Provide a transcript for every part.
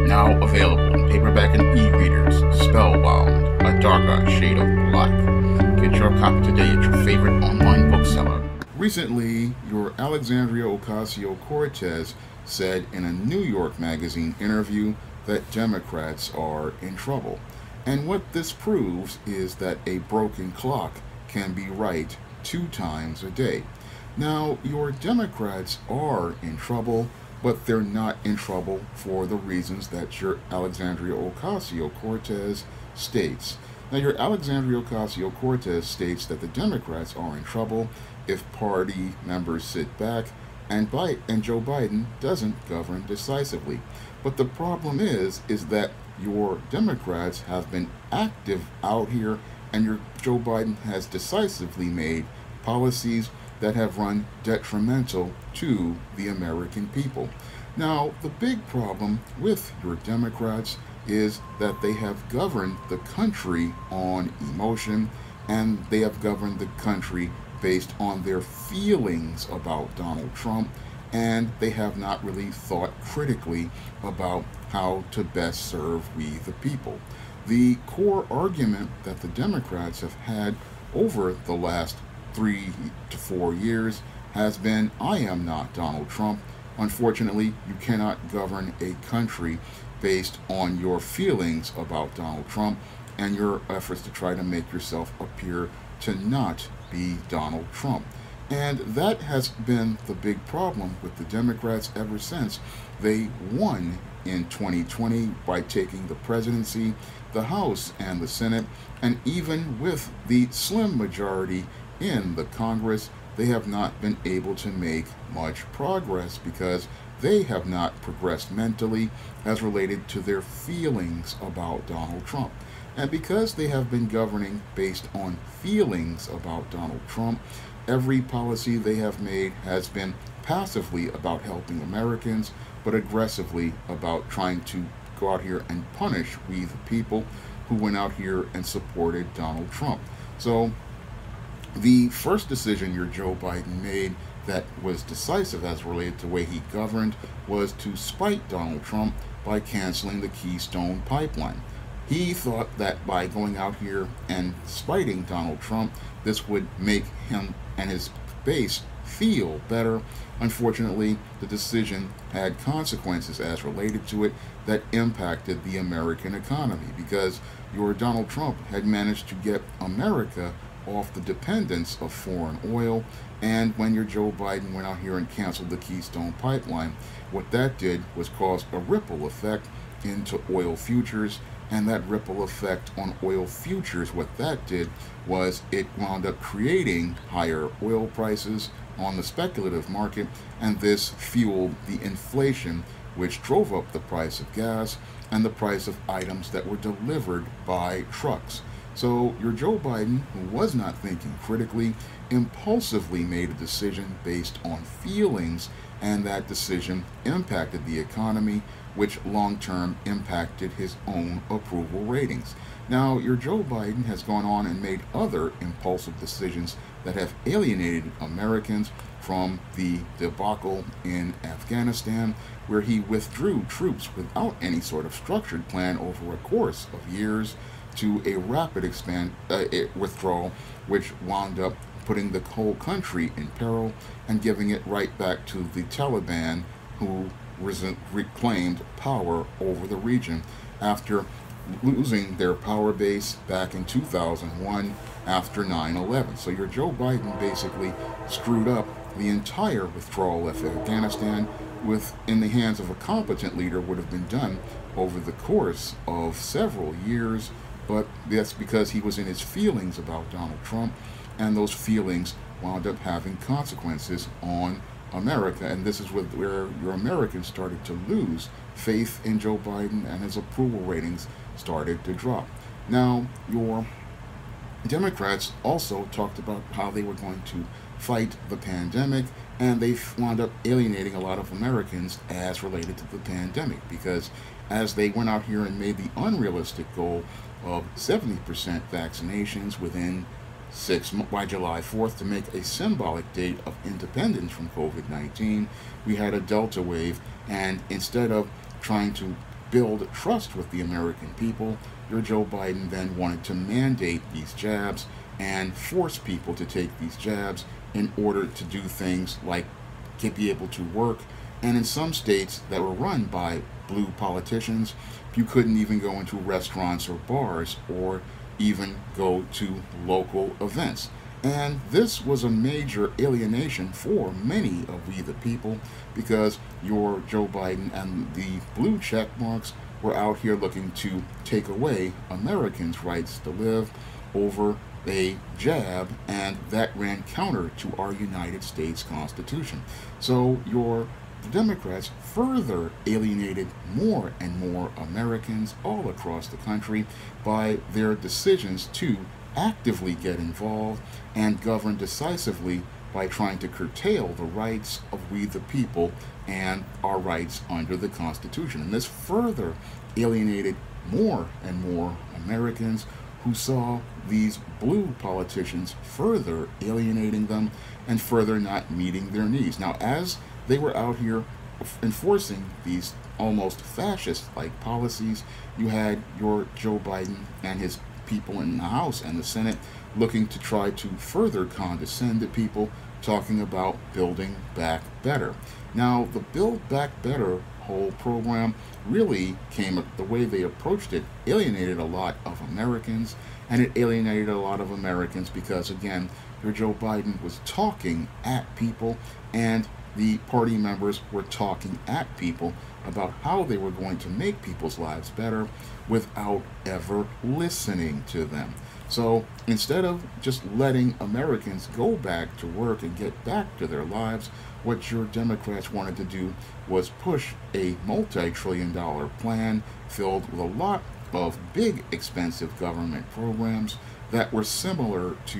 Now available in paperback and e-readers. Spellbound, a darker shade of black. Get your copy today at your favorite online bookseller. Recently, your Alexandria Ocasio-Cortez said in a New York Magazine interview that Democrats are in trouble. And what this proves is that a broken clock can be right 2 times a day. Now, your Democrats are in trouble, but they're not in trouble for the reasons that your Alexandria Ocasio-Cortez states. Now, your Alexandria Ocasio-Cortez states that the Democrats are in trouble if party members sit back and Joe Biden doesn't govern decisively. But the problem is that your Democrats have been active out here, and your Joe Biden has decisively made policies that have run detrimental to the American people. Now, the big problem with your Democrats is that they have governed the country on emotion, and they have governed the country based on their feelings about Donald Trump, and they have not really thought critically about how to best serve we the people. The core argument that the Democrats have had over the last 3 to 4 years has been, I am not Donald Trump. Unfortunately, you cannot govern a country based on your feelings about Donald Trump and your efforts to try to make yourself appear to not be Donald Trump. And that has been the big problem with the Democrats ever since they won in 2020 by taking the presidency, the House, and the Senate. And even with the slim majority in the Congress, they have not been able to make much progress because they have not progressed mentally as related to their feelings about Donald Trump. And because they have been governing based on feelings about Donald Trump, every policy they have made has been passively about helping Americans, but aggressively about trying to go out here and punish we the people who went out here and supported Donald Trump. So the first decision your Joe Biden made that was decisive as related to the way he governed was to spite Donald Trump by canceling the Keystone Pipeline. He thought that by going out here and spiting Donald Trump, this would make him and his base feel better. Unfortunately, the decision had consequences as related to it that impacted the American economy, because your Donald Trump had managed to get America off the dependence of foreign oil. And when your Joe Biden went out here and canceled the Keystone Pipeline, what that did was cause a ripple effect into oil futures. And that ripple effect on oil futures, what that did was it wound up creating higher oil prices on the speculative market, and this fueled the inflation, which drove up the price of gas and the price of items that were delivered by trucks. So your Joe Biden, who was not thinking critically, impulsively made a decision based on feelings, and that decision impacted the economy, which long-term impacted his own approval ratings. Now, your Joe Biden has gone on and made other impulsive decisions that have alienated Americans, from the debacle in Afghanistan, where he withdrew troops without any sort of structured plan over a course of years, to a rapid withdrawal, which wound up putting the whole country in peril and giving it right back to the Taliban, who reclaimed power over the region after losing their power base back in 2001 after 9/11. So your Joe Biden basically screwed up the entire withdrawal of Afghanistan, with in the hands of a competent leader, would have been done over the course of several years. But that's because he was in his feelings about Donald Trump, and those feelings wound up having consequences on America. And this is where your Americans started to lose faith in Joe Biden, and his approval ratings started to drop. Now, your Democrats also talked about how they were going to fight the pandemic, and they wound up alienating a lot of Americans as related to the pandemic, because as they went out here and made the unrealistic goal of 70% vaccinations within by July 4th to make a symbolic date of independence from COVID-19, we had a Delta wave, and instead of trying to build trust with the American people, your Joe Biden then wanted to mandate these jabs and force people to take these jabs in order to do things like be able to work. And in some states that were run by blue politicians, you couldn't even go into restaurants or bars or even go to local events. And this was a major alienation for many of we the people, because your Joe Biden and the blue check marks were out here looking to take away Americans' rights to live over a jab, and that ran counter to our United States Constitution. So the Democrats further alienated more and more Americans all across the country by their decisions to actively get involved and govern decisively by trying to curtail the rights of we the people and our rights under the Constitution. And this further alienated more and more Americans, who saw these blue politicians further alienating them and further not meeting their needs. Now, as they were out here enforcing these almost fascist-like policies, you had your Joe Biden and his people in the House and the Senate looking to try to further condescend to people, talking about building back better. Now, the Build Back Better whole program really the way they approached it alienated a lot of Americans, and it alienated a lot of Americans because, again, your Joe Biden was talking at people, and the party members were talking at people about how they were going to make people's lives better without ever listening to them. So instead of just letting Americans go back to work and get back to their lives, what your Democrats wanted to do was push a multi-trillion-dollar plan filled with a lot of big, expensive government programs that were similar to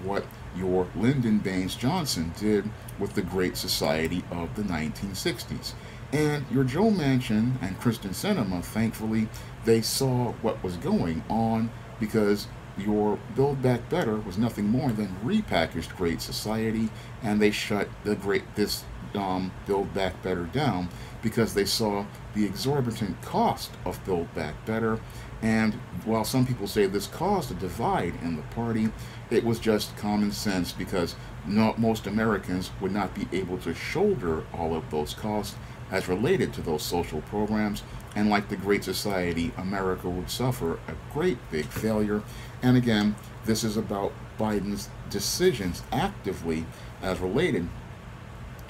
what your Lyndon Baines Johnson did with the Great Society of the 1960s. And your Joe Manchin and Kristen Sinema, thankfully, they saw what was going on, because your Build Back Better was nothing more than repackaged Great Society, and they shut this Build Back Better down because they saw the exorbitant cost of Build Back Better. And while some people say this caused a divide in the party, it was just common sense, because most Americans would not be able to shoulder all of those costs as related to those social programs. And like the Great Society, America would suffer a great big failure. And again, this is about Biden's decisions actively as related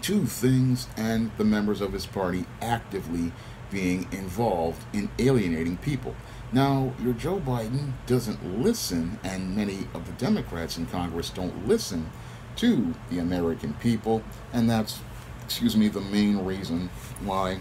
to things, and the members of his party actively being involved in alienating people. Now, your Joe Biden doesn't listen, and many of the Democrats in Congress don't listen to the American people, and that's, the main reason why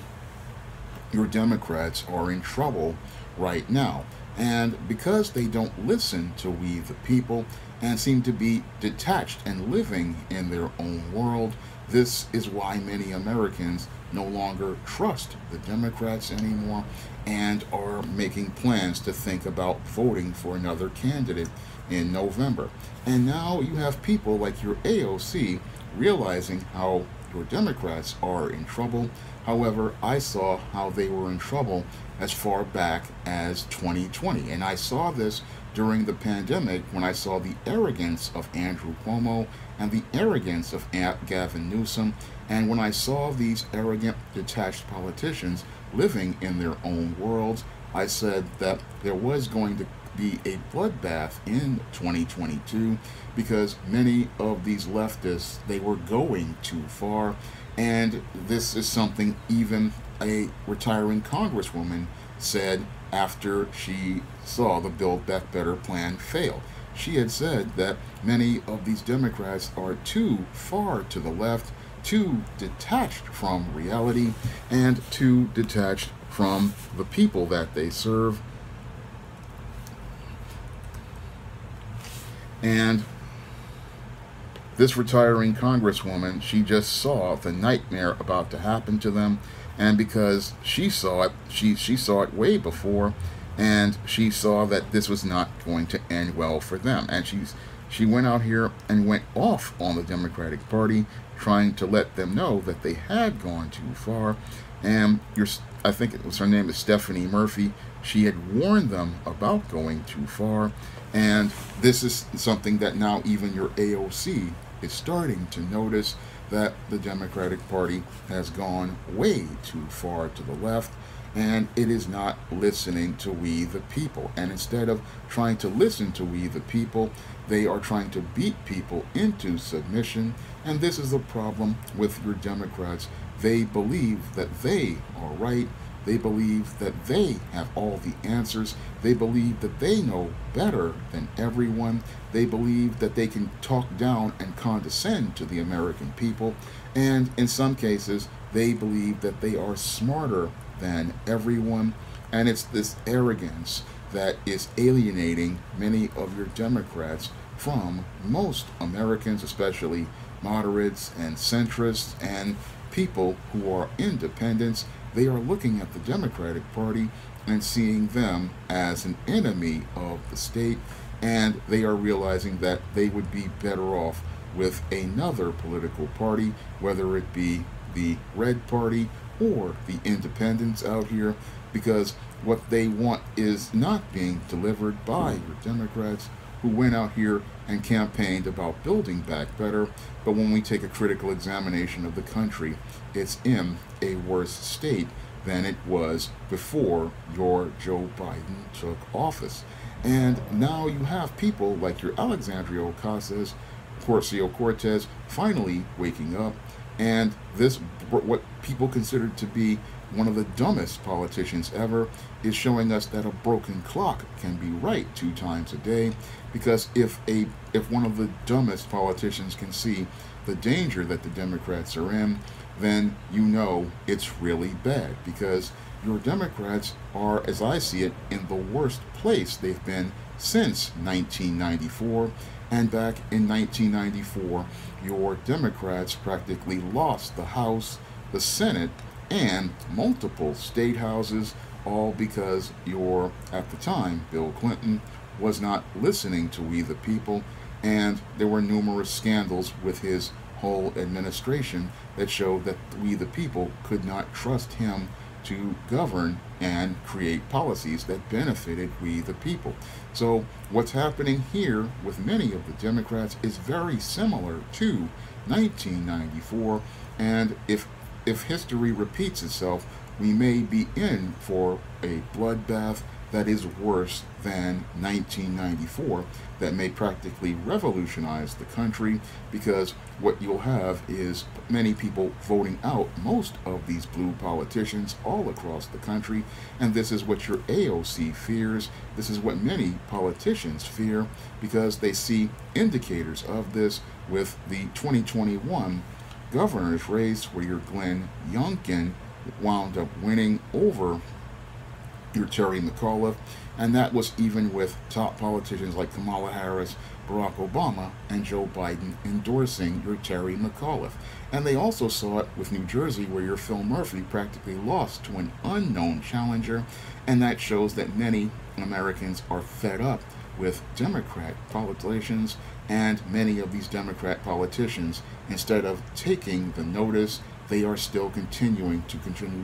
your Democrats are in trouble right now. And because they don't listen to we the people and seem to be detached and living in their own world, this is why many Americans no longer trust the Democrats anymore and are making plans to think about voting for another candidate in November. And now you have people like your AOC realizing how your Democrats are in trouble. However, I saw how they were in trouble as far back as 2020. And I saw this during the pandemic when I saw the arrogance of Andrew Cuomo and the arrogance of Gavin Newsom. And when I saw these arrogant, detached politicians living in their own worlds, I said that there was going to be a bloodbath in 2022, because many of these leftists, they were going too far. And this is something even a retiring congresswoman said after she saw the Build Back Better plan fail. She had said that many of these Democrats are too far to the left, too detached from reality, and too detached from the people that they serve. And this retiring congresswoman, she just saw the nightmare about to happen to them, and because she saw it, she saw it way before, and she saw that this was not going to end well for them. And she went out here and went off on the Democratic Party, trying to let them know that they had gone too far. And I think it was her name is Stephanie Murphy. She had warned them about going too far, and this is something that now even your AOC is starting to notice, that the Democratic Party has gone way too far to the left, and it is not listening to we the people. And instead of trying to listen to we the people, they are trying to beat people into submission. And this is the problem with your Democrats. They believe that they are right. They believe that they have all the answers. They believe that they know better than everyone. They believe that they can talk down and condescend to the American people. And in some cases, they believe that they are smarter than everyone. And it's this arrogance that is alienating many of your Democrats from most Americans, especially moderates and centrists and people who are independents. They are looking at the Democratic Party and seeing them as an enemy of the state, and they are realizing that they would be better off with another political party, whether it be the Red Party or the independents out here, because what they want is not being delivered by your Democrats, who went out here and campaigned about building back better. But when we take a critical examination of the country, it's in a worse state than it was before your Joe Biden took office. And now you have people like your Alexandria Ocasio-Cortez finally waking up, and this, what people considered to be one of the dumbest politicians ever, is showing us that a broken clock can be right 2 times a day. Because if one of the dumbest politicians can see the danger that the Democrats are in, then you know it's really bad. Because your Democrats are, as I see it, in the worst place they've been since 1994. And back in 1994, your Democrats practically lost the House, the Senate, and multiple state houses, all because at the time, Bill Clinton was not listening to we the people, and there were numerous scandals with his whole administration that showed that we the people could not trust him to govern and create policies that benefited we the people. So what's happening here with many of the Democrats is very similar to 1994, and if history repeats itself, we may be in for a bloodbath that is worse than 1994, that may practically revolutionize the country, because what you'll have is many people voting out most of these blue politicians all across the country. And this is what your AOC fears. This is what many politicians fear, because they see indicators of this with the 2021 governor's race, where your Glenn Youngkin wound up winning over your Terry McAuliffe, and that was even with top politicians like Kamala Harris, Barack Obama, and Joe Biden endorsing your Terry McAuliffe. And they also saw it with New Jersey, where your Phil Murphy practically lost to an unknown challenger, and that shows that many Americans are fed up with Democrat politicians, and many of these Democrat politicians, instead of taking the notice, they are still continuing to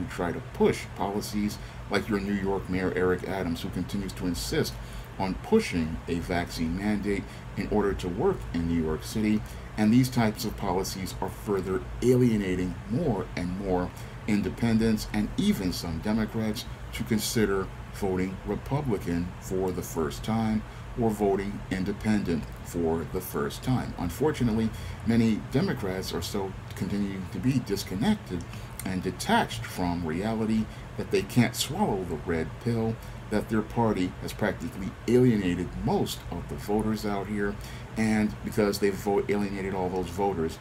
try to push policies like your New York Mayor Eric Adams, who continues to insist on pushing a vaccine mandate in order to work in New York City. And these types of policies are further alienating more and more independents and even some Democrats to consider voting Republican for the first time or voting independent for the first time. Unfortunately, many Democrats are still continuing to be disconnected and detached from reality, that they can't swallow the red pill, that their party has practically alienated most of the voters out here, and because they've alienated all those voters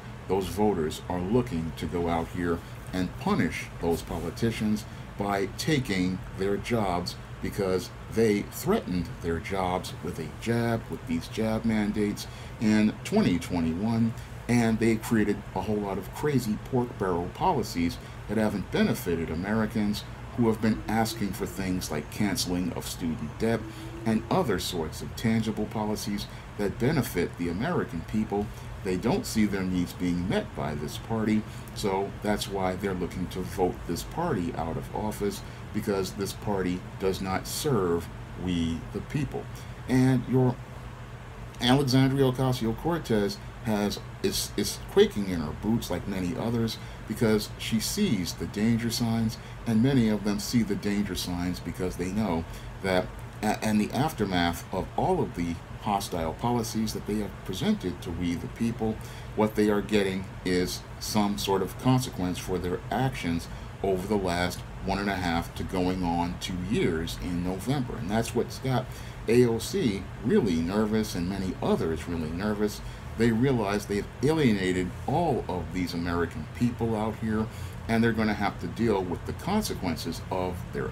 are looking to go out here and punish those politicians by taking their jobs, because they threatened their jobs with these jab mandates in 2021, and they created a whole lot of crazy pork barrel policies that haven't benefited Americans, who have been asking for things like canceling of student debt and other sorts of tangible policies that benefit the American people. they don't see their needs being met by this party, so that's why they're looking to vote this party out of office, because this party does not serve we the people. And your Alexandria Ocasio-Cortez is quaking in her boots like many others, because she sees the danger signs, and many of them see the danger signs because they know that in the aftermath of all of the hostile policies that they have presented to we the people, what they are getting is some sort of consequence for their actions over the last 1.5 to going on 2 years in November. And that's what's got AOC really nervous, and many others really nervous. They realize they've alienated all of these American people out here, and they're going to have to deal with the consequences of their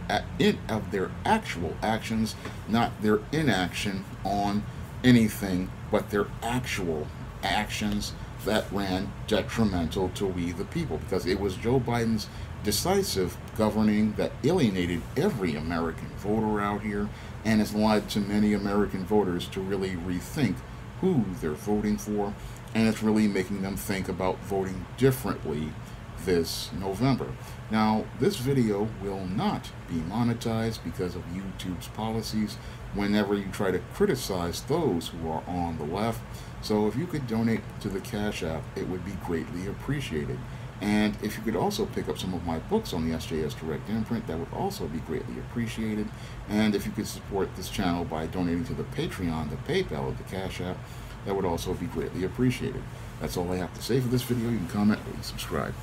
actual actions, not their inaction on anything, but their actual actions that ran detrimental to we the people, because it was Joe Biden's decisive governing that alienated every American voter out here, and has led to many American voters to really rethink who they're voting for, and it's really making them think about voting differently this November. Now, this video will not be monetized because of YouTube's policies whenever you try to criticize those who are on the left. So if you could donate to the Cash App, it would be greatly appreciated. And if you could also pick up some of my books on the SJS Direct Imprint, that would also be greatly appreciated. And if you could support this channel by donating to the Patreon, the PayPal, or the Cash App, that would also be greatly appreciated. That's all I have to say for this video. You can comment, rate, and subscribe.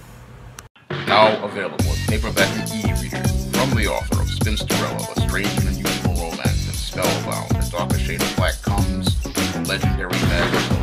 Now available in paperback and e-reader from the author of Spinsterella, A Strange and Unusual Romance, and Spellbound, A Darker Shade of Black comes from legendary magazine.